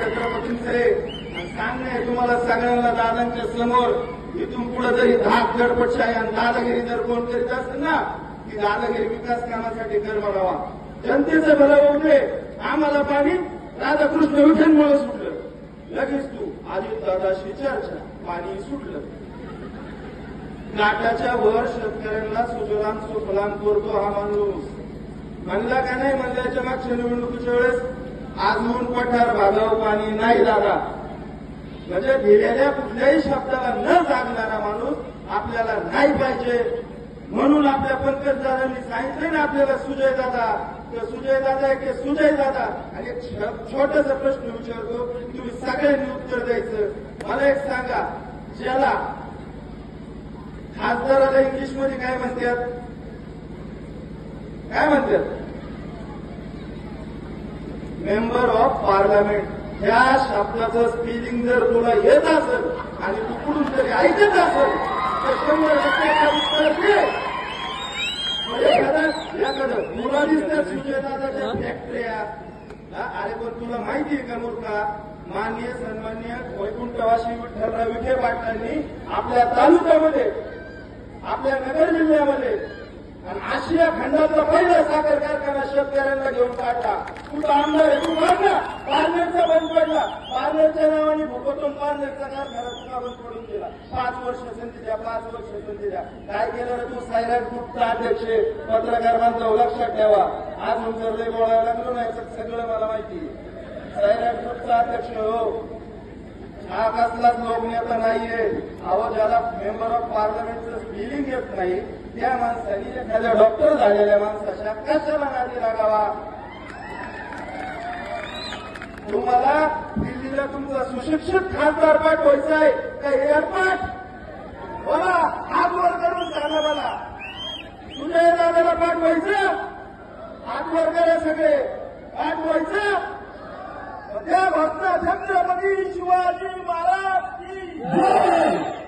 छत्रपतींचे सांगणे तुम्हाला सगळ्यांना दादांच्या समोर इथून पुढे जरी धाक गडपटशाही आणि दादागिरी जर कोण करीत असेल ना की दादागिरी विकास कामासाठी कर म्हणावा. जनतेचं भलं होऊ दे. आम्हाला पाणी राधाकृष्ण विखेंमुळे सुटलं. लगेच तू अजितदादाशी चर्चा पाणी सुटलं. लाटाच्या वर शेतकऱ्यांना सुजलाम सुफलाम करतो हा माणूस म्हणला का नाही म्हणल्याच्या मागच्या निवडणुकीच्या वेळेस आजून पठार भागाव पाणी नाही दादा. म्हणजे दिलेल्या कुठल्याही शब्दाला न जागणारा माणूस आपल्याला नाही पाहिजे. म्हणून आपल्या पंकजदादांनी सांगितलं ना आपल्याला सुजय दादा तर सुजय दादा की सुजय दादा. आणि एक छोटासा प्रश्न विचारतो तुम्ही सगळ्यांनी उत्तर द्यायचं. मला एक सांगा ज्याला खासदाराला इंग्लिशमध्ये काय म्हणतात काय म्हणतात मेंबर ऑफ पार्लमेंट. ह्या शब्दाचं स्पेलिंग जर तुला येत असेल आणि तू कुठून तरी ऐकत असेल तर 100% उत्तर दे. एखादं तुला दिसतात सुजयदादाच्या फॅक्टऱ्या. अरे पण तुला माहितीये का मूर्खा माननीय सन्माननीय वैकुंठवासी विठ्ठलराव विखे पाटलांनी आपल्या तालुक्यामध्ये आपल्या नगर जिल्ह्यामध्ये आणि आशिया खंडातला पहिला साखर कारखाना शेतकऱ्यांना घेऊन काढला. कुठं आमदार आहे तू काढला. पारनेरचा बंद पडला. पारनेरच्या नावाने भोपतून पारनेरचा कारखाना तुला बंद पडून दिला. 5 वर्ष संधी द्या 5 वर्ष संधी द्या. काय केलं रे तू सायराट ग्रुपचा अध्यक्ष पत्रकार बांधव लक्षात ठेवा. अजून जर लय बोलायला लागलो नाही तर सगळं मला माहिती. सायराट ग्रुपचा अध्यक्ष हो हा कसलाच लोकनेता नाहीये. अहो ज्याला मेंबर ऑफ पार्लमेंटचं स्पेलिंग येत नाही त्या माणसाने एखाद्या डॉक्टर झालेल्या माणसाच्या कशाला नादी लागावा. तुम्हाला दिल्लीला तुमचा सुशिक्षित खासदार पाठवायचा आहे का एअरपाट बोला हात वर करून सांगा मला. सुजय दादाला पाठवायचं हात वर करा सगळे पाठवायचं. त्या भक्त छत्रपती शिवाजी महाराज की